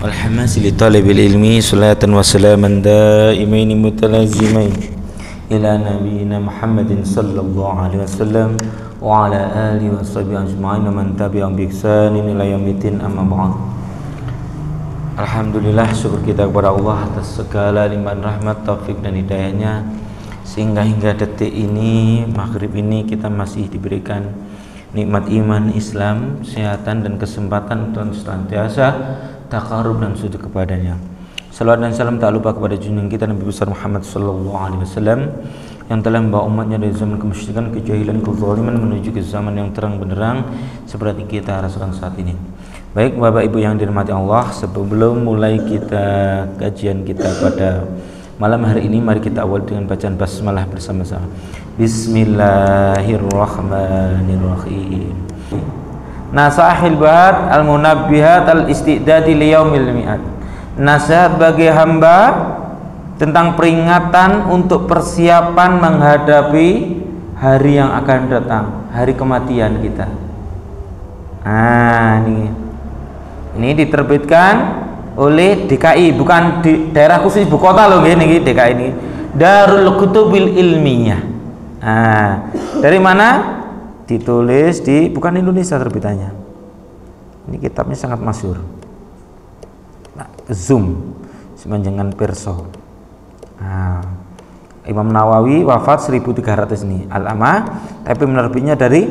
والحماس لطالب العلم صلاة وسلاما دائمين متلازمين إلى نبينا محمد صلى الله عليه وسلم وعلى آله وصحبه أجمعين ومن تبعهم بإحسان إلى يوم الدين أما بعد. Alhamdulillah, syukur kita kepada Allah atas segala limpahan rahmat, taufik dan hidayahnya, sehingga hingga detik ini, maghrib ini, kita masih diberikan nikmat iman, Islam, kesehatan dan kesempatan untuk senantiasa takarub dan sujud kepadanya. Salawat dan salam tak lupa kepada junjungan kita Nabi besar Muhammad sallallahu alaihi wasallam yang telah membawa umatnya dari zaman kemusyrikan, kejahilan, kezaliman menuju ke zaman yang terang benderang seperti kita rasakan saat ini. Baik Bapak Ibu yang dirahmati Allah, sebelum mulai kita kajian kita pada malam hari ini, mari kita awal dengan bacaan basmalah bersama-sama. Bismillahirrahmanirrahim. Nasahil ba'd al-munabbihat al-istidadi liyaumil mi'ad. Nasihat bagi hamba tentang peringatan untuk persiapan menghadapi hari yang akan datang, hari kematian kita. Ini diterbitkan oleh DKI, bukan di daerah khusus ibu kota loh, gini DKI ini Darul Kutubil Ilmiyah. Dari mana? Ditulis di, bukan Indonesia terbitannya. Ini kitabnya sangat masyhur. Zoom semenjangan perso. Imam Nawawi wafat 1300 ini Al-Amah, tapi menerbitnya dari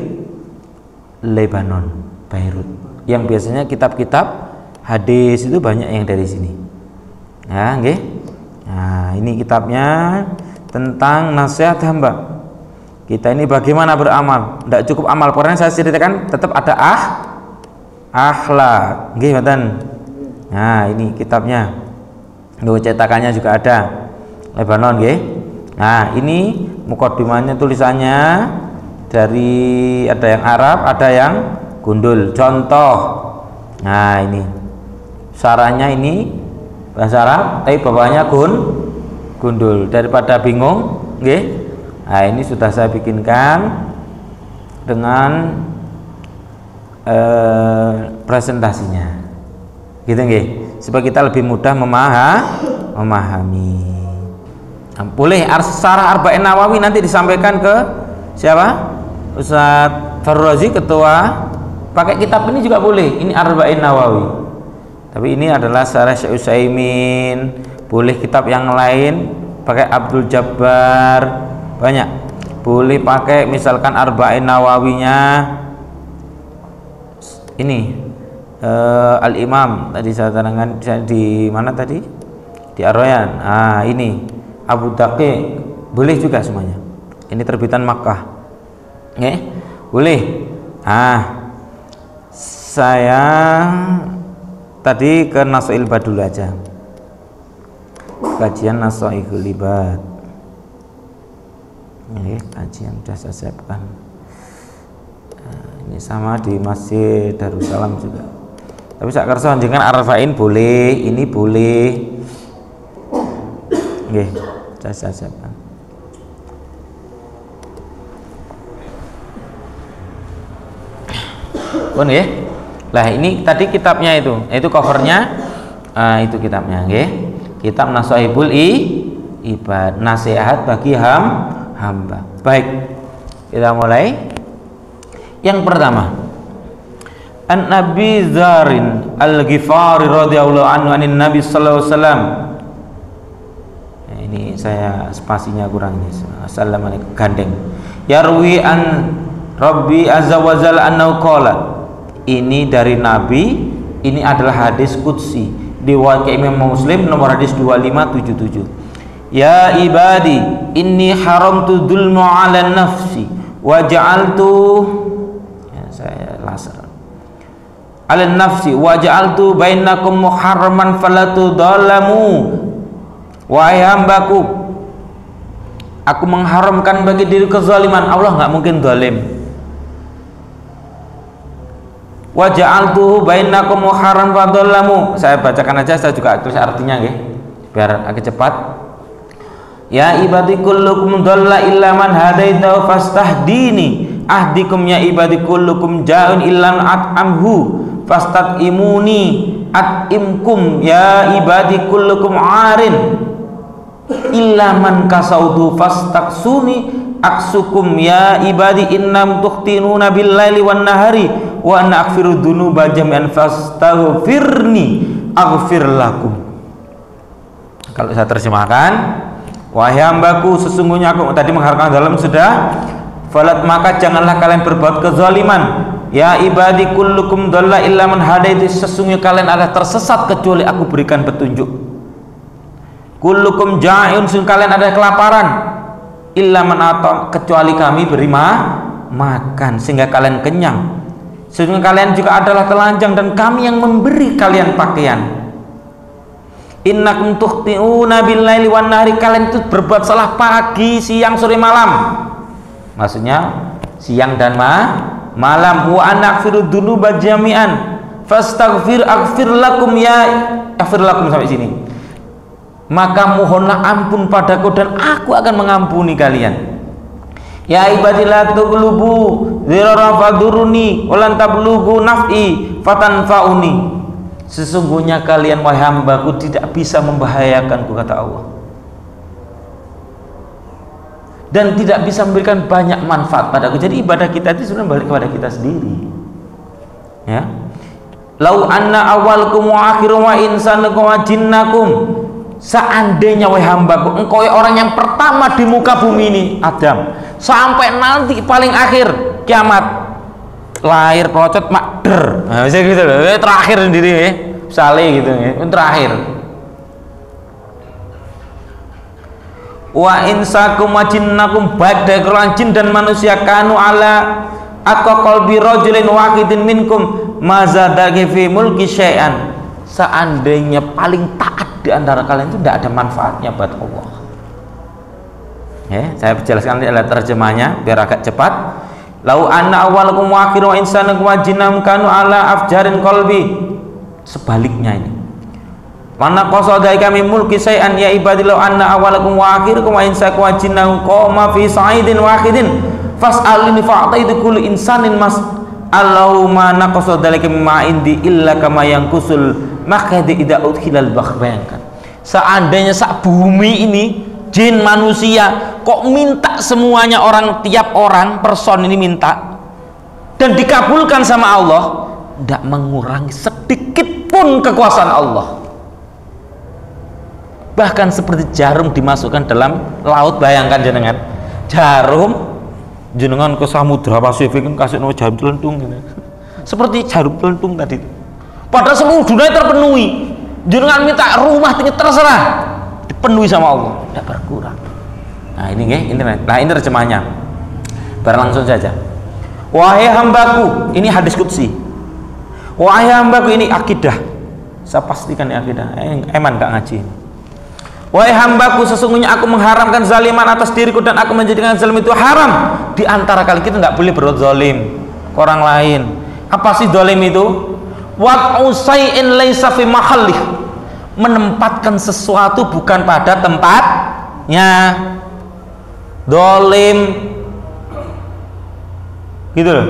Lebanon, Beirut. Yang biasanya kitab-kitab hadis itu banyak yang dari sini. Ini kitabnya tentang nasihat hamba. Kita ini bagaimana beramal? Tidak cukup amal. Pokoknya saya ceritakan tetap ada akhlak. Ini kitabnya. Cetakannya juga ada. Lebanon, ini mukadimahnya, tulisannya dari ada yang Arab, ada yang gundul. Contoh. Ini sarahnya ini bahasa Arab, tapi bawahnya gundul. Daripada bingung, ini sudah saya bikinkan dengan presentasinya, supaya kita lebih mudah memahami. Boleh sarah Arba'in Nawawi nanti disampaikan ke siapa? Ustadz Farul Razi, ketua. Pakai kitab ini juga boleh. Ini Arba'in Nawawi. Tapi ini adalah sarah Syekh Utsaimin. Boleh kitab yang lain, pakai Abdul Jabbar, banyak. Boleh pakai misalkan Arba'in Nawawinya ini Al-Imam tadi saya terangkan di mana tadi? Di Ar-Rayyan. Ini Abu Daqiq, boleh juga semuanya. Ini terbitan Makkah. Boleh. Saya tadi ke Nasoil Ibad dulu aja. Kajian Nasoihul Ibad. Kajian sudah saya siapkan. Ini sama di Masjid Darussalam juga. Tapi sak kersa jenengan Arba'in boleh, ini boleh. Saya siapkan. Lah ini tadi kitabnya itu covernya, itu kitabnya, Kitab Nasoihul Ibad, nasihat bagi hamba. Baik, kita mulai. Yang pertama, An Nabi Zarin Al-Ghifari radhiyallahu anhu anin Nabi sallallahu alaihi wasallam. Ini saya spasinya kurang ini. Assalamualaikum, gandeng. Yarwi an Rabbi azza wa jalla annahu qala. Ini dari Nabi, ini adalah hadis qudsi, riwayat Imam Muslim nomor hadis 2577. Ya ibadi, inni haramtu dzulma 'ala nafsi wa ja'altu, saya lasar, 'ala nafsi wa ja'altu bainakum muharraman fala tudzalamu. Wahai hambaku, aku mengharamkan bagi diri kezaliman. Allah nggak mungkin zalim. Wa ja'altuhu bainakum muharram fadhallamu. Saya bacakan aja, saya juga tulis artinya biar agak cepat. Ya ibadi kullukum dhalla illa man hadaitahu fastahdini ahdikum ya ibadi kullukum ja'un illan at'amhu fastaqimuni at'imkum ya ibadi kullukum arin illa man kasautu fastaksuni aksukum ya ibadi innam tukhtinuna billaili wan nahari wa ana aghfiru dzunuba jami'an fastaghfirni aghfir lakum. Kalau saya terjemahkan, wahai hambaku, sesungguhnya aku tadi mengharapkan dalam sudah, falat maka janganlah kalian berbuat kezaliman. Ya ibadi kullukum dhalla illa man hadaitu, sesungguhnya kalian adalah tersesat kecuali aku berikan petunjuk. Kullukum ja'un, sesungguhnya kalian adalah kelaparan. Illa man ata, kecuali kami beri makan sehingga kalian kenyang. Sesungguhnya kalian juga adalah telanjang dan kami yang memberi kalian pakaian. Innakum tukhti'una billaili wan nahari, kalian itu berbuat salah pagi, siang, sore, malam. Maksudnya siang dan malam. Wa anaghfiru dzunuba jami'an fastaghfir aghfir lakum ya aghfir lakum, sampai sini. Maka mohonlah ampun padaku dan aku akan mengampuni kalian. Ya ibadillah tughlubu dzirara faduruni walan tablughu naf'i fatanfa'uni. Sesungguhnya kalian wahai hambaku tidak bisa membahayakanku, kata Allah, dan tidak bisa memberikan banyak manfaat padaku. Jadi ibadah kita itu sebenarnya balik kepada kita sendiri, ya. Lau anna awalkum wa akhirum wa insanukum wa jinnakum, seandainya wahai hambaku engkau orang yang pertama di muka bumi ini, Adam, sampai nanti paling akhir kiamat, lahir pelocot makder, nah, bisa gitu loh, terakhir sendiri ya, saleh gitu ya, terakhir. Wa insakum wa jinnakum, baik dari golongan jin dan manusia, kanu ala atqa qalbi rajulin wahidin minkum mazadaki fi mulki syai'an, seandainya paling taat di antara kalian itu tidak ada manfaatnya buat Allah. Ya, saya jelaskan adalah terjemahnya biar agak cepat. Lau anna awalakum wa akhirum wa insanukum wa jinnakum kanu ala afjarin qalbi, sebaliknya ini. Mana qasadai kami mulki syai'an ya ibadi, lau anna awalakum wa akhirukum wa insakum wa jinnakum qoma fi sa'idin wahidin fas'alini fa'taitu kulli insanin mas Allahumma naqasa dzalika mimma indi illa kama yanqusul makhadi idza udkhilal bahr. Bayangkan seandainya sak bumi ini jin manusia kok minta semuanya, orang tiap orang person ini minta dan dikabulkan sama Allah, tidak mengurangi sedikit pun kekuasaan Allah. Bahkan seperti jarum dimasukkan dalam laut, bayangkan jenengan jarum jenengan ke samudra Pasifik kasih no jarum telentung gitu. Seperti jarum telentung tadi, padahal seluruh dunia terpenuhi, jenengan minta rumah tinggi terserah, dipenuhi sama Allah, tidak berkurang. Nah ini terjemahnya. Biar langsung saja. Wahai hambaku, ini hadis qudsi. Wahai hambaku, ini akidah. Saya pastikan ini akidah. Eman gak ngaji. Wahai hambaku, sesungguhnya aku mengharamkan zaliman atas diriku dan aku menjadikan zalim itu haram. Di antara kalian kita nggak boleh berbuat zalim ke orang lain. Apa sih zalim itu? Wa usai'in laisa fi mahallih, menempatkan sesuatu bukan pada tempatnya. Dolim gitu loh.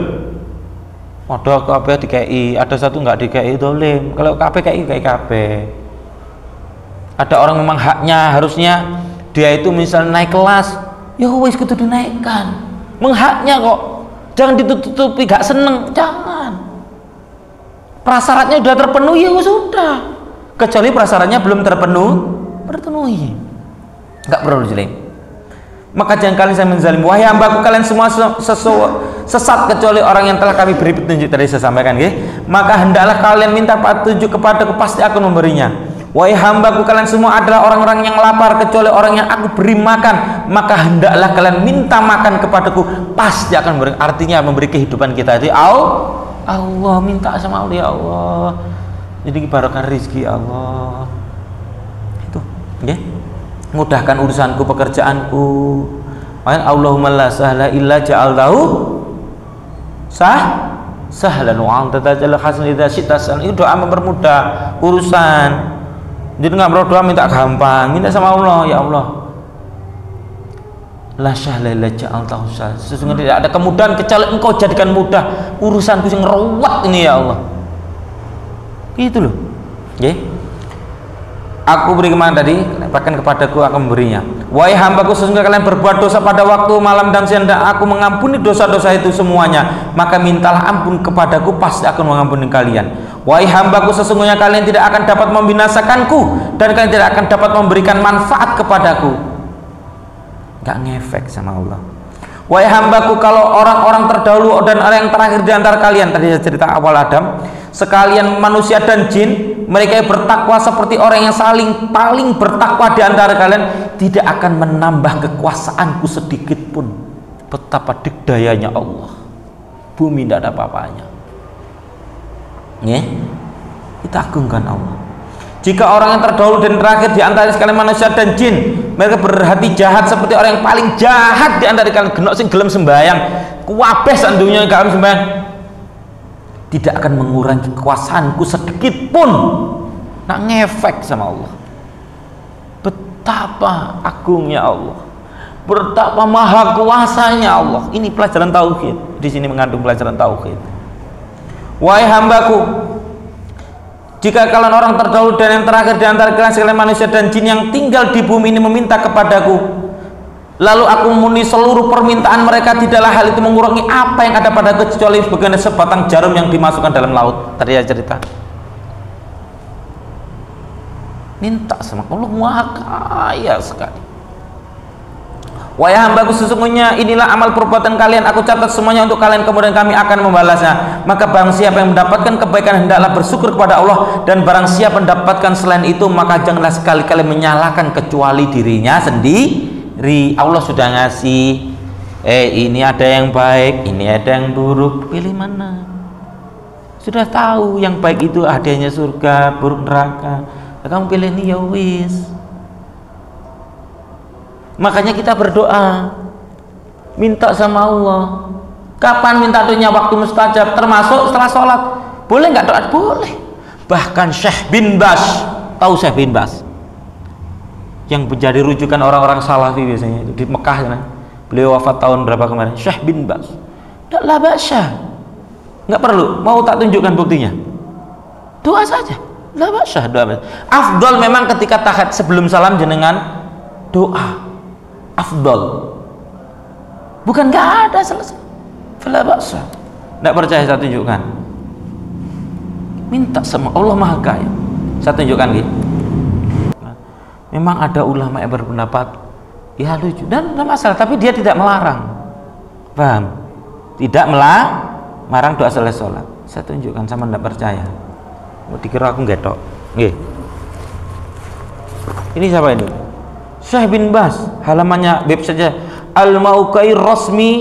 Ada KP DKI, ada satu nggak DKI, dolim. Kalau KPKI kayak KP, ada orang memang haknya, harusnya dia itu misalnya naik kelas, ya wis kudu dinaikkan, menghaknya kok, jangan ditutupi gak seneng, jangan. Prasyaratnya sudah terpenuhi, ya sudah, kecuali prasyaratnya belum terpenuhi, nggak perlu dijeling. Maka jangan kalian saya menzalim. Wahai hambaku, kalian semua sesat kecuali orang yang telah kami beri petunjuk. Tadi saya sampaikan, maka hendaklah kalian minta petunjuk kepadaku, pasti aku memberinya. Wahai hambaku, kalian semua adalah orang-orang yang lapar kecuali orang yang aku beri makan, maka hendaklah kalian minta makan kepadaku, pasti akan memberi. Artinya memberi kehidupan kita itu Allah, minta sama Allah, ya Allah, jadi barokah rezeki Allah itu, mudahkan urusanku, pekerjaanku. Allahumma la sahla illa ja'altahu sahlan wa anta taj'al hasan idza syi'ta sahlan. Itu doa mempermudah urusan. Jadi nggak perlu doa minta gampang, minta sama Allah, ya Allah, la sahla illa ja'altahu sahlan, sesungguhnya tidak ada kemudahan kecuali engkau jadikan mudah urusanku yang ruwet ini, ya Allah. Gitu loh. Nggih. Aku beri kemana tadi? Bahkan kepadaku akan memberinya. Wahai hambaku, sesungguhnya kalian berbuat dosa pada waktu malam dan siang, dan aku mengampuni dosa-dosa itu semuanya. Maka mintalah ampun kepadaku, pasti akan mengampuni kalian. Wahai hambaku, sesungguhnya kalian tidak akan dapat membinasakanku, dan kalian tidak akan dapat memberikan manfaat kepadaku. Gak ngefek sama Allah. Wahai hambaku, kalau orang-orang terdahulu dan orang yang terakhir di antara kalian, tadi saya cerita awal Adam, sekalian manusia dan jin, mereka yang bertakwa seperti orang yang paling bertakwa di antara kalian, tidak akan menambah kekuasaanku sedikit pun. Betapa dikdayanya Allah, bumi tidak ada apa-apanya. Kita agungkan Allah. Jika orang yang terdahulu dan terakhir di antara sekalian manusia dan jin, mereka berhati jahat seperti orang yang paling jahat di antara kalian, genok sing gelem sembayang, kuwabeh sak dunya gelem sembayang, tidak akan mengurangi kekuasaanku sedikit pun. Nak ngefek sama Allah. Betapa agungnya Allah, betapa maha kuasanya Allah. Ini pelajaran tauhid. Di sini mengandung pelajaran tauhid. Wahai hambaku, jika kalian orang terdahulu dan yang terakhir di antara kalian sekalian manusia dan jin yang tinggal di bumi ini meminta kepadaku, lalu aku memenuhi seluruh permintaan mereka, tidaklah hal itu mengurangi apa yang ada padaku kecuali sebagian sebatang jarum yang dimasukkan dalam laut. Tadi saya cerita. Minta sama Allah, maha kaya sekali. Wahai hambaku, sesungguhnya inilah amal perbuatan kalian, aku catat semuanya untuk kalian, kemudian kami akan membalasnya. Maka barang siapa yang mendapatkan kebaikan, hendaklah bersyukur kepada Allah, dan barang siapa mendapatkan selain itu, maka janganlah sekali-kali menyalahkan kecuali dirinya sendiri. Allah sudah ngasih, ini ada yang baik, ini ada yang buruk, pilih mana? Sudah tahu yang baik itu adanya surga, buruk neraka, kamu pilih ini, ya wis. Makanya kita berdoa, minta sama Allah. Kapan minta doanya? Waktu mustajab, termasuk setelah sholat. Boleh nggak doa? Boleh. Bahkan Syekh bin Baz, tahu Syekh bin Baz yang menjadi rujukan orang-orang salafi biasanya itu di Mekah kan? Beliau wafat tahun berapa kemarin? Syekh bin Baz. Tidak lah basya, nggak perlu. Mau tak tunjukkan buktinya? Doa saja. Lah basya, doa. Afdol memang ketika tahiyat sebelum salam jenengan doa. Afdol, bukan nggak ada, selesai. Fala ba'sa. Nggak percaya, saya tunjukkan. Minta sama Allah maha kaya. Saya tunjukkan gitu. Memang ada ulama yang berpendapat ya lucu dan tidak masalah, tapi dia tidak melarang. Paham? Tidak melarang doa selesai sholat. Saya tunjukkan, sama tidak percaya. Mau dikira aku ngetok. Ini siapa ini? Syekh bin Baz, halamannya web saja, Al-Mauqai Rasmi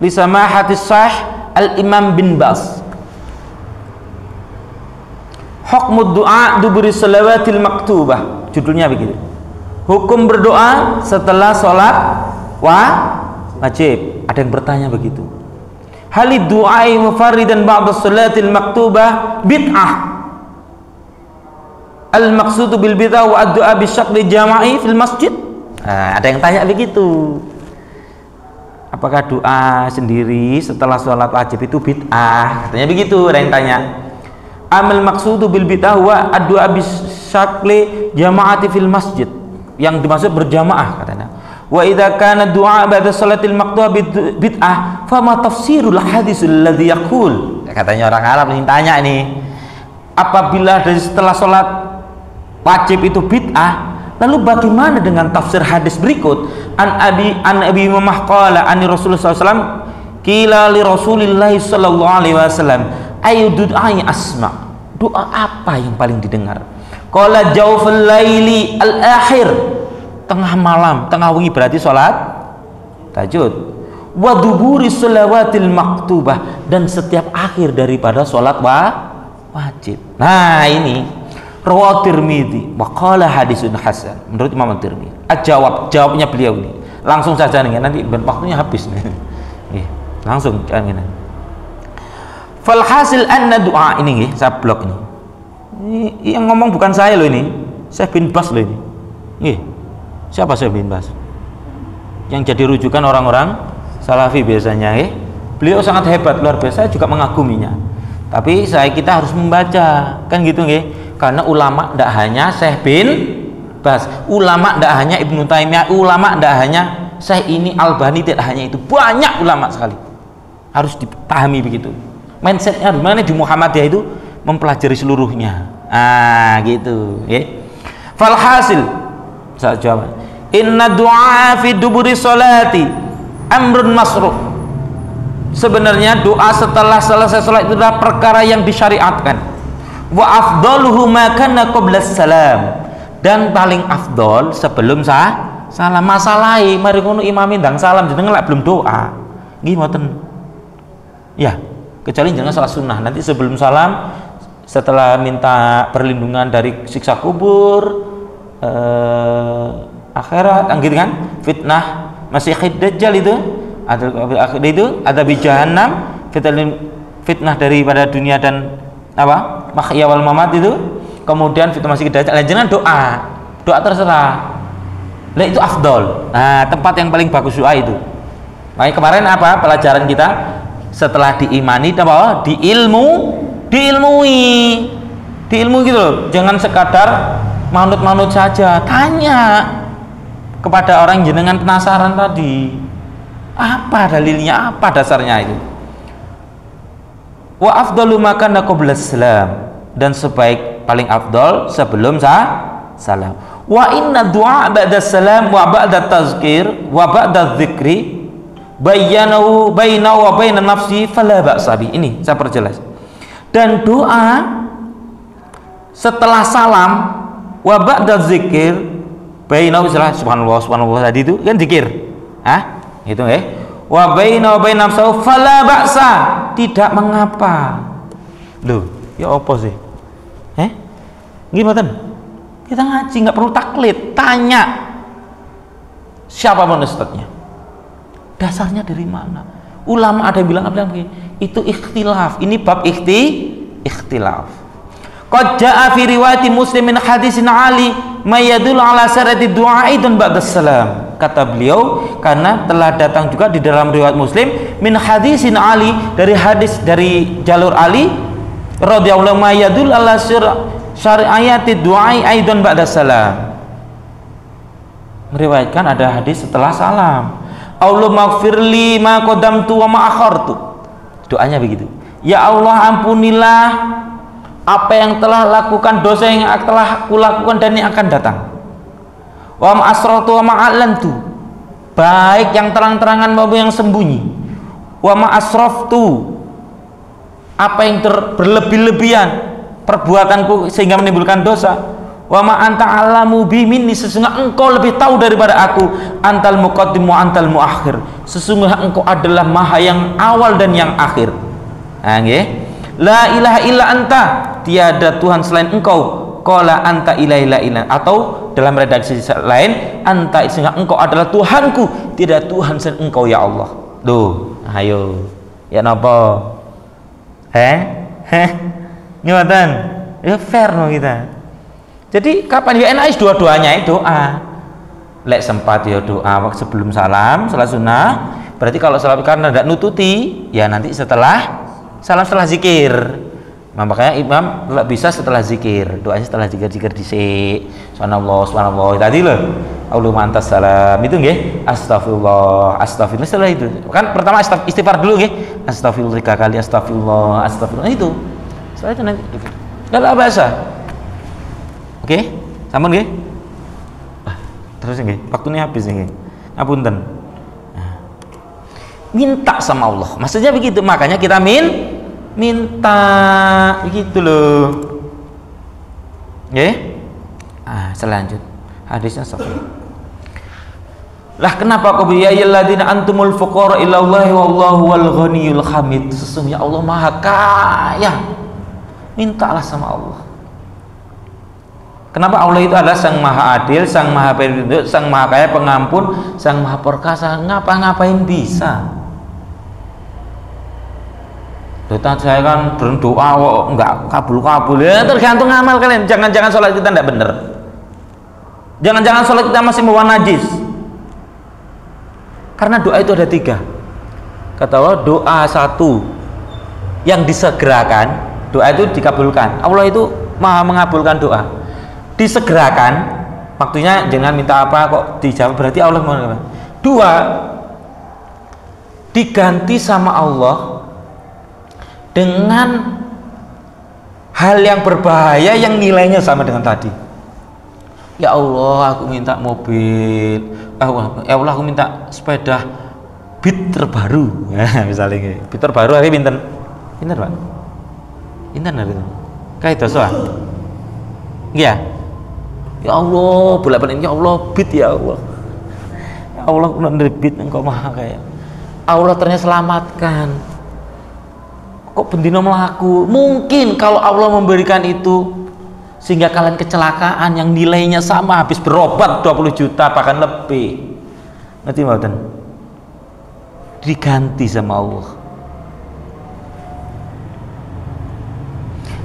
li Samahatis Syekh Al-Imam bin Baz. Hukmud du'a duburi salawatil maktubah. Judulnya begitu. Hukum berdoa setelah sholat wajib. Ada yang bertanya begitu. Halid du'ai mufarridan ba'da salatil maktubah bid'ah. Al-maqsudu bil bid'ah wa ad-du'a bisyakli jama'i fil masjid. Nah, ada yang tanya begitu. Apakah doa sendiri setelah sholat wajib itu bid'ah? Katanya begitu, ada yang tanya. Amal maqsudu bil bid'ah wa ad-du'a bisyakli jama'ati fil masjid. Yang dimaksud berjamaah katanya. Wa idza kana du'a ba'da sholatil maktubah bid'ah, fama tafsirul hadisul ladzi yaqul. Katanya orang Arab yang tanya ini. Apabila dari setelah sholat wajib itu bid'ah, lalu bagaimana dengan tafsir hadis berikut? An Abi Mamah qala an Rasulullah SAW qila li Rasulillah sallallahu alaihi wasallam ayu du'ai asma. Doa apa yang paling didengar? Qala jawful laili al-akhir, tengah malam, tengah wengi berarti salat tahajud. Wa duburi shalawatil maktubah, dan setiap akhir daripada salat wajib. Nah, ini Rawahu Tirmidzi wa qala hadisun hasan, menurut Imam Tirmidzi. Jawabnya beliau ini. Langsung saja nih, nanti waktunya habis nih. Langsung jangan ini. Fal hasil anna du'a ini saya blok ini. Ini yang ngomong bukan saya loh ini. Syekh bin Baz loh ini. Siapa Syekh bin Baz? Yang jadi rujukan orang-orang salafi biasanya, Beliau sangat hebat, luar biasa, saya juga mengaguminya. Tapi kita harus membaca, kan gitu nggih. Karena ulama ndak hanya Syekh bin Bas, ulama ndak hanya Ibnu Taimiyah, ulama ndak hanya Syekh ini Albani, tidak hanya itu, banyak ulama sekali. Harus dipahami begitu. Mindsetnya gimana di Muhammadiyah itu mempelajari seluruhnya. Gitu, ya. Falhasil, saya jawab. Inna du'a fi duburi sholati amrun masruh. Sebenarnya doa setelah selesai salat itu adalah perkara yang disyariatkan. Wa afdaluhu ma kana qabla salam, dan paling afdol sebelum salam. Masalahe mari ngono imame ndang salam jenengan lek belum doa. Nggih mboten. Ya, kecuali jangan salat sunnah. Nanti sebelum salam setelah minta perlindungan dari siksa kubur, akhirat, gitu kan? Fitnah Masiihid Dajjal itu, ada di Jahannam, fitnah daripada dunia dan apa? Mahya wal mamat itu. Kemudian fitnah Masiihid Dajjal. Jangan doa terserah. Lah itu afdol. Nah, tempat yang paling bagus doa itu. Makanya kemarin apa? Pelajaran kita setelah diimani apa? Diilmui gitu loh. Jangan sekadar manut-manut saja. Tanya kepada orang jenengan penasaran tadi. Apa dalilnya? Apa dasarnya itu? Wa afdalu ma kana qabla salam, dan paling afdal sebelum salam. Wa inna du'a ba'da salam wa ba'da tazkir wa ba'da dzikri bainahu wa baina nafsi fala ba'sa bi. Ini saya perjelas. Dan doa setelah salam wa ba'da zikir bainahu, subhanallah tadi itu kan zikir. Gitu ya. Wa bainahu wa baina nafsi fala ba'sa, tidak mengapa. Loh, ya apa sih? Gimana? Kita ngaji nggak perlu taklid, tanya siapa ustadznya, dasarnya dari mana. Ulama ada yang bilang apa begini, itu ikhtilaf, ini bab ikhtilaf. Qad jaa fi riwayati Muslim min hadisin Ali may yadullu ala syarati du'a dan ba'da salam. Kata beliau, karena telah datang juga di dalam riwayat Muslim min hadisin Ali, dari hadis dari jalur Ali radhiyallahu may yadullu ala syari'ati du'ai aidan ba'da salam. Meriwayatkan ada hadis setelah salam. Allahumma maghfirli ma qadamtu wa ma akhartu. Doanya begitu. Ya Allah, ampunilah apa yang telah lakukan, dosa yang telah kulakukan dan yang akan datang. Wa ma asrartu wa ma a'lantu, baik yang terang-terangan maupun yang sembunyi. Wa ma asraftu, apa yang berlebih-lebihan perbuatanku sehingga menimbulkan dosa. Wa ma anta alamu bi minni, sesungguhnya engkau lebih tahu daripada aku. Antal muqaddim wa antal muakhir, sesungguhnya engkau adalah maha yang awal dan yang akhir. Nggih. La ilaha illa anta, tiada Tuhan selain engkau. Qala anta ilaha illa, atau dalam redaksi lain, anta, sesungguhnya engkau adalah Tuhanku, tidak Tuhan selain engkau ya Allah. Duh, ayo. Ya napa? Nyuatan. Ya fair no kita. Jadi kapan ya enak dua-duanya itu doa. Lek sempat ya doa waktu sebelum salam, salat sunnah. Berarti kalau salat karena tidak nututi, ya nanti setelah salam, setelah zikir. Makanya imam tidak bisa setelah zikir, doanya setelah zikir dhisik. Subhanallah tadi loh. Allahumma antas salam itu nggih. Astagfirullah setelah itu. Kan pertama istighfar dulu nggih. Astagfirullah 3 kali, astagfirullah itu. Setelah itu nanti gitu. Enggak ada bahasa. Oke, sampun nggih. Terus nggih, waktunya habis nggih. Ngapunten. Minta sama Allah. Maksudnya begitu. Makanya kita minta begitu loh. Nggih. Selanjut. Hadisnya sahih. Lah kenapa kau ya ayyuhalladzina antumul fuqara ila Allah wallahu wal ghaniyul hamid. Sesungguhnya Allah Maha Kaya. Mintalah sama Allah. Kenapa Allah itu adalah Sang Maha Adil, Sang Maha Pelindung, Sang Maha Kaya, Pengampun, Sang Maha Perkasa. Ngapa-ngapain bisa. Dota saya kan berdoa kok enggak kabul-kabul. Ya tergantung amal kalian. Jangan-jangan sholat kita enggak benar. Jangan-jangan sholat kita masih membawa najis. Karena doa itu ada 3. Kata Allah, doa 1 yang disegerakan Doa itu dikabulkan. Allah itu Maha mengabulkan doa. Disegerakan, waktunya jangan minta apa kok dijawab, berarti Allah mengabulkan. Dua, diganti sama Allah dengan hal yang berbahaya yang nilainya sama dengan tadi. Ya Allah, aku minta mobil. Ya Allah, aku minta sepeda Beat terbaru. Misalnya gini. Beat terbaru hari pinten? Pinten, Pak? Pinten hari itu? Kayak dosa. Iya. Ya Allah, bolak-balik ya Allah, Beat ya Allah. Ya Allah, aku nanti Beat engkau maha kayak. Allah ternyata selamatkan. Kok bendino melaku? Mungkin kalau Allah memberikan itu sehingga kalian kecelakaan yang nilainya sama, habis berobat 20 juta bahkan lebih, ngerti mboten? Diganti sama Allah.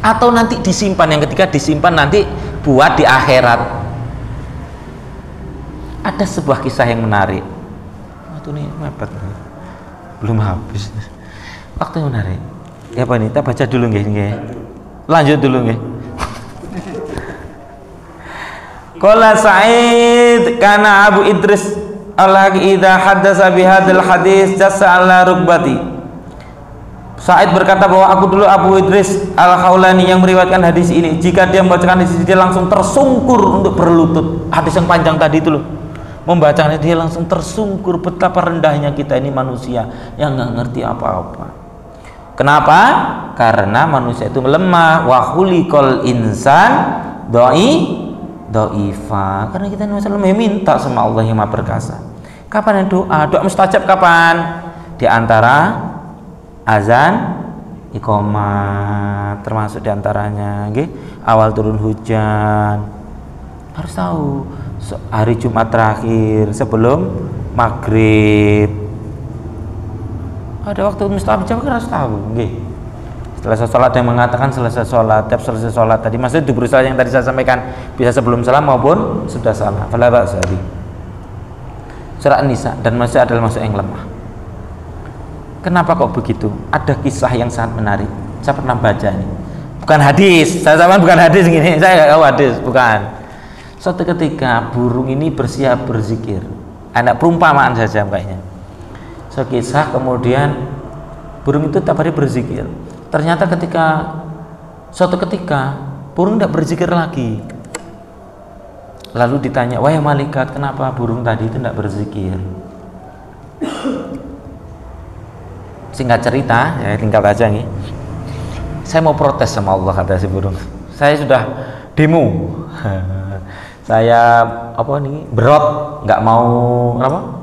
Atau nanti disimpan, yang ketiga disimpan nanti buat di akhirat. Ada sebuah kisah yang menarik. Waktu ini mepet, belum habis. Waktu yang menarik. Ya apa ini? Kita baca dulu nggih, nggih. Lanjut dulu nggih. Qala Sa'id kana Abu Idris alaki idza haddasa bihadzal hadis jassa ala rukbati. Sa'id berkata bahwa aku dulu Abu Idris Al-Khawlani yang meriwayatkan hadis ini, jika dia membacakan hadis ini dia langsung tersungkur untuk berlutut. Hadis yang panjang tadi itu loh, membacanya dia langsung tersungkur. Betapa rendahnya kita ini manusia yang nggak ngerti apa-apa. Kenapa? Karena manusia itu melemah. Wa khuliqal insan doifa, karena kita ini masalah minta sama Allah yang Maha Perkasa. Kapan yang doa mustajab kapan? Di antara azan, iqamah, termasuk diantaranya awal turun hujan. Harus tahu hari Jumat terakhir sebelum maghrib ada waktu mustajab, harus tahu. Selesai sholat, yang mengatakan selesai sholat, tiap selesai sholat tadi, maksudnya dubur sholat yang tadi saya sampaikan bisa sebelum salam maupun sudah salam. Fala ba'sa bi. Surah An-Nisa, dan masih adalah masuk yang lemah. Kenapa kok begitu? Ada kisah yang sangat menarik. Saya pernah baca ini. Bukan hadis, saya sama bukan hadis gini. Saya nggak tahu hadis, bukan. Suatu ketika burung ini bersiap berzikir. Anak perumpamaan saja kayaknya. So kisah kemudian burung itu tiap hari berzikir. Ternyata suatu ketika burung tidak berzikir lagi. Lalu ditanya, wahai malaikat, kenapa burung tadi itu tidak berzikir? Singkat cerita, ya tinggal aja nih. Saya mau protes sama Allah, kata si burung. Saya sudah demo. Saya berot, nggak mau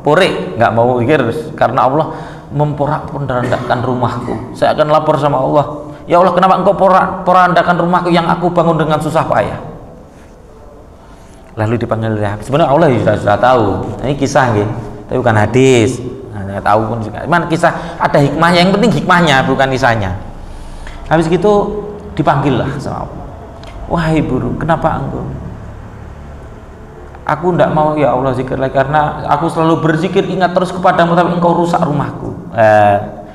pore, nggak mau zikir karena Allah memporak-porandakan rumahku. Saya akan lapor sama Allah. Ya Allah, kenapa engkau porandakan rumahku yang aku bangun dengan susah payah? Lalu dipanggil ya. Sebenarnya Allah sudah tahu. Ini kisah gitu, tapi bukan hadis. Nah, tahu pun juga. Cuman kisah ada hikmahnya. Yang penting hikmahnya, bukan kisahnya. Habis gitu dipanggil lah sama Allah. Wahai burung, kenapa engkau? Aku tidak mau ya Allah zikir lagi karena aku selalu berzikir ingat terus kepadamu, tapi engkau rusak rumahku.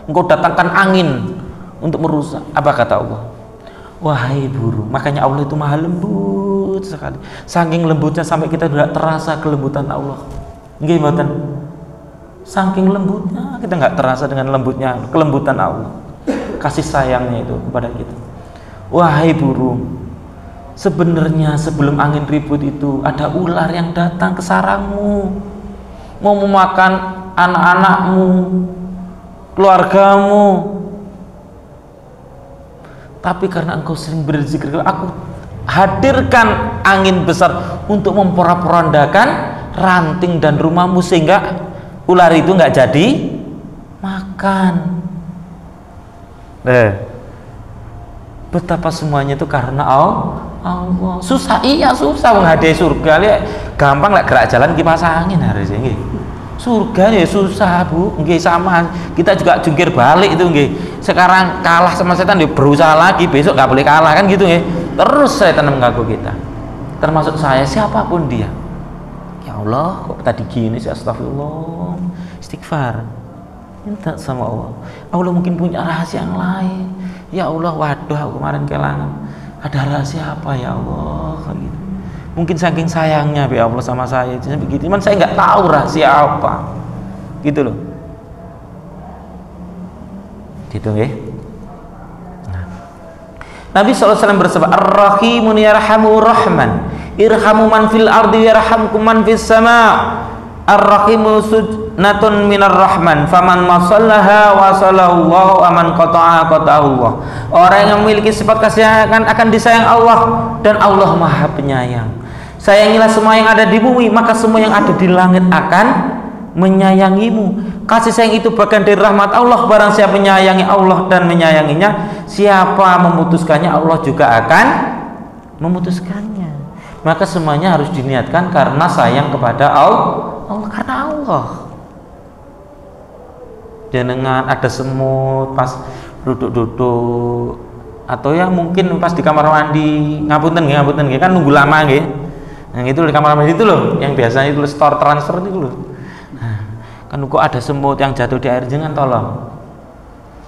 Engkau datangkan angin untuk merusak. Apa kata Allah? Wahai burung, makanya Allah itu maha lembut sekali. Saking lembutnya sampai kita tidak terasa kelembutan Allah. Nggih mboten? Saking lembutnya kita nggak terasa dengan lembutnya kelembutan Allah. Kasih sayangnya itu kepada kita. Wahai burung, sebenarnya sebelum angin ribut itu ada ular yang datang ke sarangmu, mau memakan anak-anakmu, keluargamu. Tapi karena engkau sering berzikir, aku hadirkan angin besar untuk memporak-porandakan ranting dan rumahmu sehingga ular itu nggak jadi makan. Betapa semuanya itu karena Allah. Susah, iya susah menghadiri surga. Lihat gampang lah gerak jalan kipas angin harus ini. Surga ya susah bu, nggih sama. Kita juga jungkir balik itu nggih. Sekarang kalah sama setan, dia berusaha lagi, besok nggak boleh kalah kan gitu nggih. Terus setan mengganggu kita. Termasuk saya, siapapun dia. Ya Allah, kok tadi gini sih, astagfirullah, istighfar. Minta sama Allah. Allah mungkin punya rahasia yang lain. Ya Allah, waduh aku kemarin kehilangan. Ada rahasia apa ya Allah? Kan gitu. Mungkin saking sayangnya ya Allah sama saya begitu. Cuman saya nggak tahu rahasia apa. Gitu loh. Gitu nggih. Nah. Nabi SAW bersabda, Ar-Rahimun yarhamu rahman, irhamu man fil ardi yarhamkum man fis sama. Ar-Rahimu sunnatun minar rahman, faman masallaha wasallallahu aman qata'a qata'allah. Orang yang memiliki sifat kasih akan disayang Allah, dan Allah Maha Penyayang. Sayangilah semua yang ada di bumi, maka semua yang ada di langit akan menyayangimu. Kasih sayang itu bagian dari rahmat Allah. Barang siapa menyayangi Allah dan menyayanginya, siapa memutuskannya, Allah juga akan memutuskannya. Maka semuanya harus diniatkan karena sayang kepada Allah, karena Allah. Jangan ada semut pas duduk-duduk, atau ya mungkin pas di kamar mandi, ngapunten kan nunggu lama nggih. Yang itu di kamar mandi itu loh, yang biasanya itu store transfer itu loh. Nah, kan kok ada semut yang jatuh di air, jangan tolong.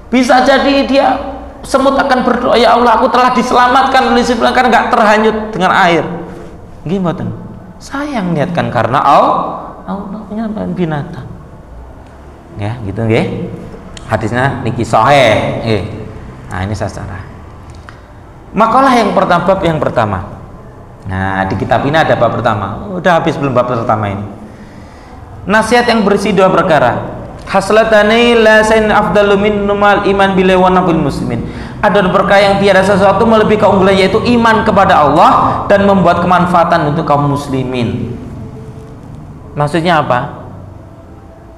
Bisa jadi dia semut akan berdoa, ya Allah aku telah diselamatkan oleh sebelum kan nggak terhanyut dengan air. Gimana? Sayang niatkan karena Allah menyelamatkan binatang. Ya, gitu nggih. Hadisnya niki sahih. Nah, ini secara. Makalah yang pertama, bab yang pertama. Nah, di kitab ini ada bab pertama. Udah habis belum bab pertama ini. Nasihat yang berisi dua perkara. Haslatani la sain afdalu min numal iman billahi wa nabil muslimin. Ada perkara yang tiada sesuatu melebihi keunggulan, yaitu iman kepada Allah dan membuat kemanfaatan untuk kaum muslimin. Maksudnya apa?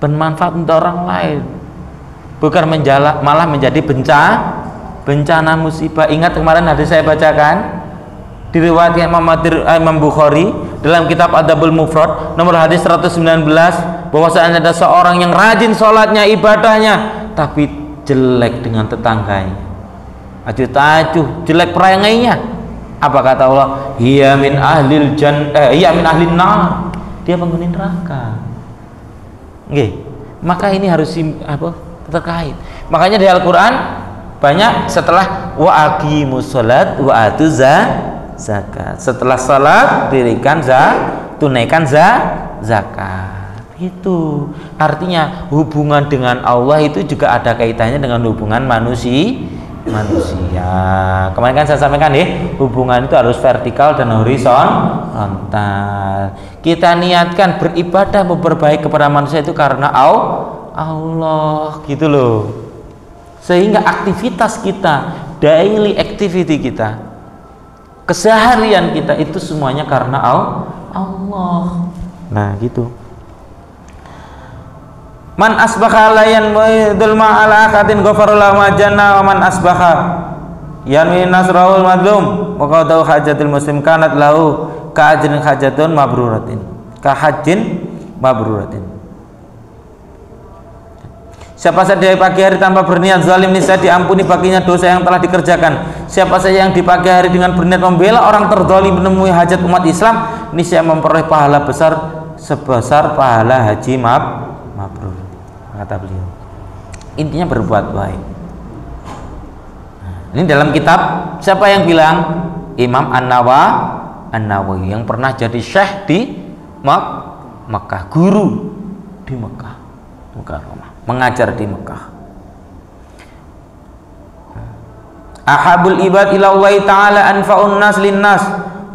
Bermanfaat untuk orang lain, bukan malah menjadi bencana musibah. Ingat kemarin hadis saya bacakan diriwayatkan Imam Bukhari dalam kitab Adabul Mufrad nomor hadis 119, bahwasanya ada seorang yang rajin sholatnya, ibadahnya, tapi jelek dengan tetangganya, acuh-acuh, jelek perangainya. Apa kata Allah? Hiya min ahlil hiya min ahlin nar, dia penghuni neraka. Nggih. Maka ini harus terkait. Makanya di Al-Qur'an banyak setelah wa aqimus shalat wa atuz zakat. Setelah salat dirikan tunaikan zakat. Itu artinya hubungan dengan Allah itu juga ada kaitannya dengan hubungan manusia. Kemarin kan saya sampaikan hubungan itu harus vertikal dan horizontal. Kita niatkan beribadah memperbaiki kepada manusia itu karena Allah, gitu loh. Sehingga aktivitas kita, daily activity kita, keseharian kita itu semuanya karena Allah. Nah, gitu. Man asbaha layan dzulma ala akatin ghafarallahu ma janna, wa man asbaha yanwi nasrul madlum wa qadahu hajatul muslim kanat lahu ka ajrin hajatun mabruratin, ka hajjin mabruratin. Siapa saja di pagi hari tanpa berniat zalim, niscaya diampuni baginya dosa yang telah dikerjakan. Siapa saja yang di pagi hari dengan berniat membela orang terzalim menemui hajat umat Islam, niscaya memperoleh pahala besar sebesar pahala haji mabrur. Kata beliau, intinya berbuat baik. Ini dalam kitab, siapa yang bilang? Imam An-Nawawi yang pernah jadi syekh di Mekah, guru di Mekah, mengajar di Mekah. Ahabul ibad ila Allah ta'ala anfa'un nas linnas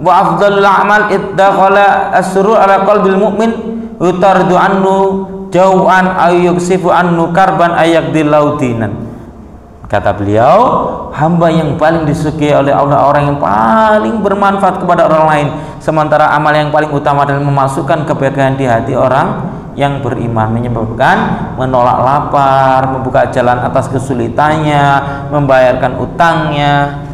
wa afdalul a'mal iddakhala as-surur ala qalbil mu'min utardu anhu jauhan ayyuksifu annu karban ayakdillahu dinan. Kata beliau, hamba yang paling disukai oleh Allah, orang yang paling bermanfaat kepada orang lain, sementara amal yang paling utama adalah memasukkan kebahagiaan di hati orang yang beriman, menyebabkan menolak lapar, membuka jalan atas kesulitannya, membayarkan utangnya.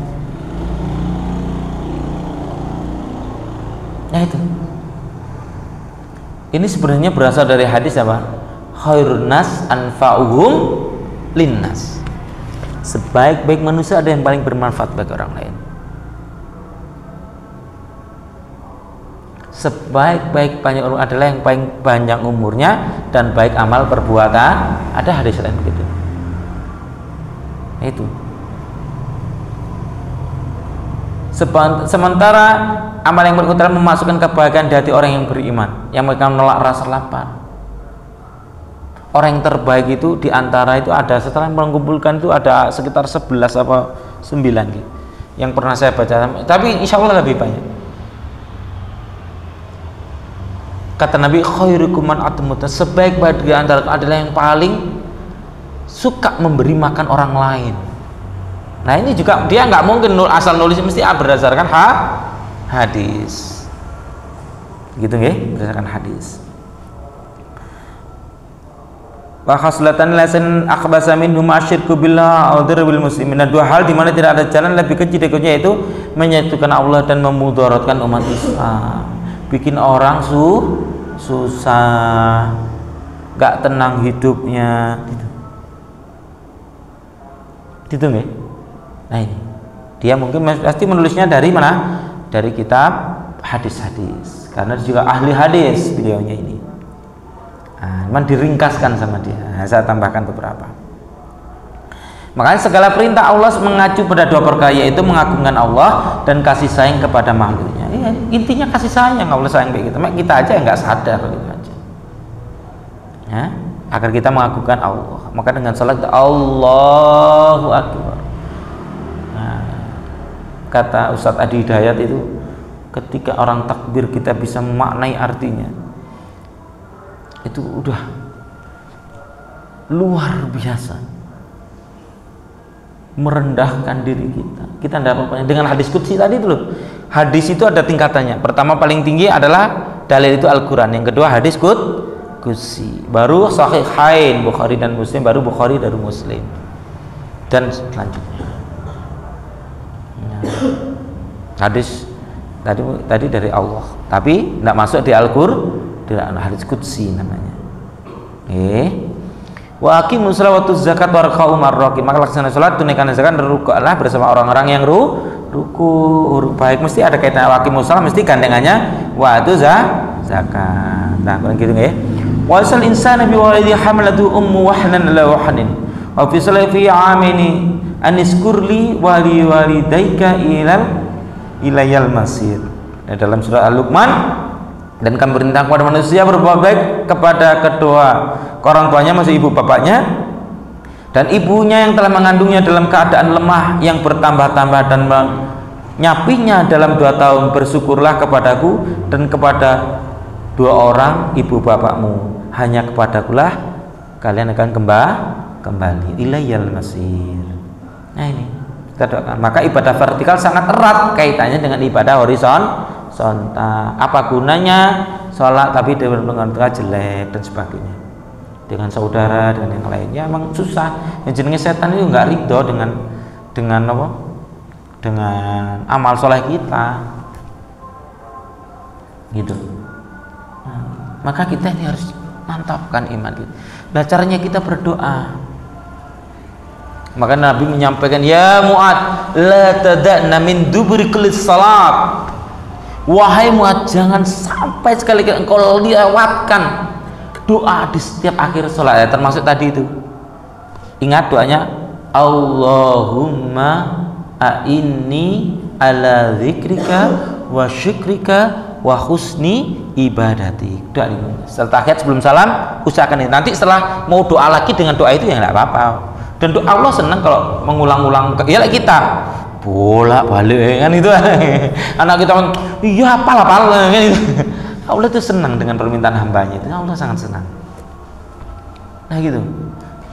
Nah itu. Ini sebenarnya berasal dari hadis apa? Khairun nas anfa'uhum linnas. Sebaik-baik manusia ada yang paling bermanfaat bagi orang lain. Sebaik-baik banyak orang adalah yang paling panjang umurnya dan baik amal perbuatan. Ada hadis lain begitu. Itu. Sementara amal yang paling utama memasukkan kebahagiaan di hati orang yang beriman, yang mereka menolak rasa lapar. Orang yang terbaik itu diantara itu ada, setelah mengumpulkan itu ada sekitar 11 apa 9 gitu, yang pernah saya baca, tapi insya Allah lebih banyak. Kata Nabi, khairukum man at'amata, sebaik-baik di antara adalah yang paling suka memberi makan orang lain. Nah ini juga dia nggak mungkin asal nulis, mesti berdasarkan hadis, gitu nggih, berdasarkan hadis. Wa khaslatan lasan akhbasa minhum asyirku billah au dirbil muslimin. Dua hal di mana tidak ada jalan lebih keji darinya, yaitu menyatukan Allah dan memudaratkan umat Islam. Bikin orang susah, gak tenang hidupnya, gitu nggih. Nah ini dia mungkin pasti menulisnya dari mana? Dari kitab hadis-hadis, karena juga ahli hadis beliaunya ini. Cuman diringkaskan sama dia. Saya tambahkan beberapa. Makanya segala perintah Allah mengacu pada dua perkara, yaitu mengagungkan Allah dan kasih sayang kepada makhluknya. Ya, intinya kasih sayang, Allah sayang kayak gitu. Kita aja yang nggak sadar gitu aja. Ya, agar kita mengagungkan Allah. Maka dengan salat Allahu Akbar. Nah, kata Ustadz Adi Hidayat itu, ketika orang takbir kita bisa memaknai artinya, itu udah luar biasa, merendahkan diri kita tidak apa-apa. Dengan hadis qudsi tadi itu loh, hadis itu ada tingkatannya. Pertama paling tinggi adalah dalil itu Al-Quran, yang kedua hadis qudsi, baru sahihain Bukhari dan Muslim, baru Bukhari dan Muslim, dan selanjutnya. Nah, hadis tadi dari Allah, tapi tidak masuk di Al-Quran, hadis qudsi namanya. Wa aqimus sholata waz zakat warka'u marraqin, maka laksanakan salat, tunaikan zakat, dan rukuklah bersama orang-orang yang ruku. Baik, mesti ada kaitan wa aqimus shalah, mesti gandengannya wa atu zakat. Nah, kurang gitu nggih. Wa sal insana bi walidi hamalatu ummu wahnan la wahnin wa fi salafi amini aniskurli wali walidaika ilayal masir. Nah, dalam surah Al-Luqman, dan kami perintah kepada manusia berbuat baik kepada kedua orang tuanya, masih ibu bapaknya, dan ibunya yang telah mengandungnya dalam keadaan lemah yang bertambah-tambah, dan menyapinya dalam 2 tahun. Bersyukurlah kepadaku dan kepada 2 orang ibu bapakmu, hanya kepadakulah kalian akan kembali, ilayal masir. Nah ini kita doakan. Maka ibadah vertikal sangat erat kaitannya dengan ibadah horizontal. Apa gunanya sholat tapi dengan jelek dan sebagainya, dengan saudara, dengan yang lainnya, emang susah. Yang jenenge setan itu nggak ridho dengan apa? Dengan amal soleh kita, gitu. Maka kita ini harus mantapkan iman kita. Nah, caranya kita berdoa. Maka Nabi menyampaikan, ya Mu'ad, la tada'na min duburi kulli salat. Wahai Mu'ad, jangan sampai sekali-kali engkau lewatkan doa di setiap akhir sholat. Ya, termasuk tadi itu. Ingat doanya, Allahumma a'inni ala zikrika wa syukrika wa husni ibadati. Doa ini. Setelah tahiyat sebelum salam, usahakan ini. Nanti setelah mau doa lagi dengan doa itu ya nggak apa-apa. Dan doa Allah senang kalau mengulang-ulang. Ya kita bolak-balik kan itu. Anak kita kan, iya apal kan itu. Allah itu senang dengan permintaan hambanya itu. Allah sangat senang. Nah gitu.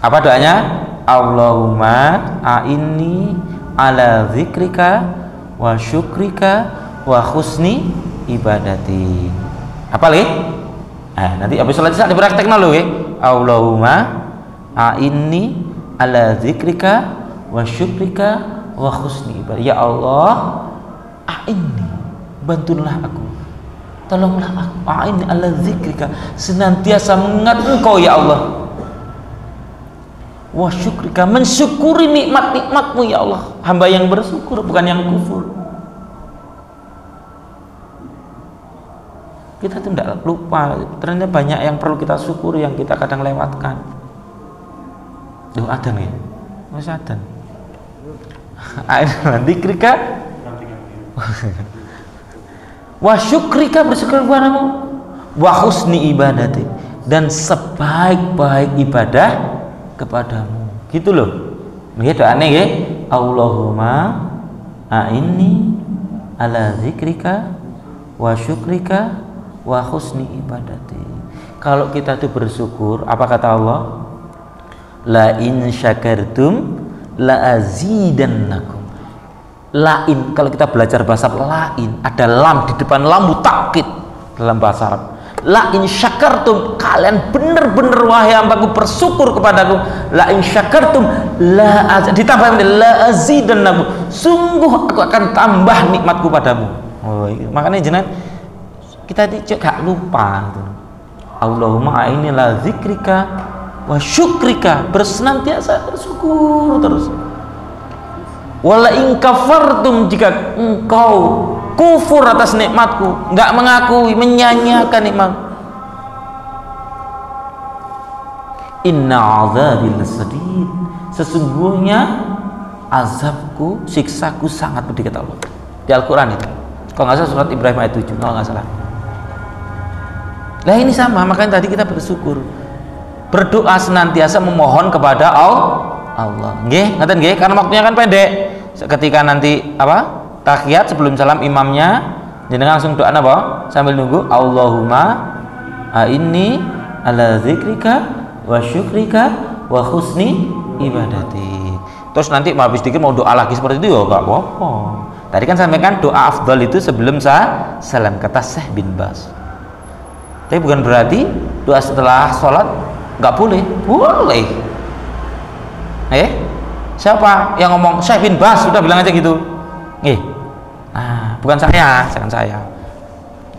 Apa doanya? Allahumma a'inni ala zikrika wa syukrika wa husni ibadati. Apa lagi? Nanti habis sholat isya dipraktekno lho nggih. Allahumma a'inni ala zikrika wa syukrika wa husni ibadati. Ya Allah, a'inni, bantulah aku, tolonglah aku, a'inni ala zikrika, senantiasa mengingat Engkau ya Allah, wa syukrika, mensyukuri nikmat-nikmatmu ya Allah. Hamba yang bersyukur, bukan yang kufur. Kita tuh tidak lupa, ternyata banyak yang perlu kita syukuri yang kita kadang lewatkan. Duh, adan ya? Mas adan. Zikrika Wa syukrika, bersyukur kepadamu, wa husni ibadati, dan sebaik-baik ibadah kepadamu. Gitu loh. Nggih doane nggih. Allahumma a'inni ala zikrika wa syukrika wa husni ibadati. Kalau kita tuh bersyukur, apa kata Allah? La in syakartum la azidannakum. Lain, kalau kita belajar bahasa lain, ada lam di depan, lam mutakkid dalam bahasa Arab. La in syakartum, kalian benar-benar wahai hambaku bersyukur kepadaku. La in syakartum la ditambah la azidannakum, sungguh aku akan tambah nikmatku padamu. Oh, makanya jenengan kita gak lupa gitu. Allahumma a'inni la zikrika wa syukrika, bersenantiasa bersyukur terus. Wala in kafartum, jika engkau kufur atas nikmatku, enggak mengakui, menyanyiakan nikmat, inna azabil sadid, sesungguhnya azabku, siksaku sangat pedih, kata Allah di Al-Quran itu. Kalau nggak salah surat Ibrahim ayat 7, kalau nggak salah. Nah ini sama, makanya tadi kita bersyukur, berdoa senantiasa memohon kepada Allah. Nggih, ngaten nggih, karena waktunya kan pendek. Ketika nanti apa? Tahiyat sebelum salam imamnya, jenengan langsung doa apa? Sambil nunggu Allahumma a'inni ala zikrika wa syukrika wa husni ibadati. Terus nanti habis dikit mau doa lagi seperti itu ya enggak apa-apa. Tadi kan sampaikan doa afdal itu sebelum salam, kata Syekh bin Baz. Tapi bukan berarti doa setelah sholat nggak boleh. Boleh. Siapa yang ngomong? Syekh bin Baz, sudah bilang aja gitu. Nah, bukan saya, jangan saya.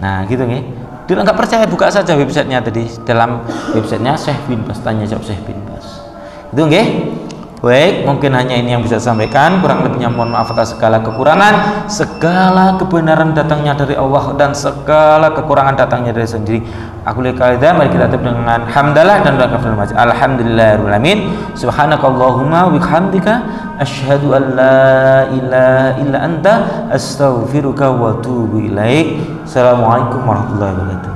Nah, gitu nih. Dia nggak percaya, buka saja websitenya tadi. Dalam websitenya Syekh bin Baz, tanya jawab Syekh bin Baz. Itu nggih. Baik, mungkin hanya ini yang bisa saya sampaikan. Kurang lebihnya mohon maaf atas segala kekurangan. Segala kebenaran datangnya dari Allah dan segala kekurangan datangnya dari sendiri. Aku lihat mari kita tutup dengan hamdalah dan doa kafaratul majlis. Alhamdulillahirabbil alamin. Subhanakallahumma wa bihamdika asyhadu an la ilaha illa anta astaghfiruka wa atubu ilaik. Assalamualaikum warahmatullahi wabarakatuh.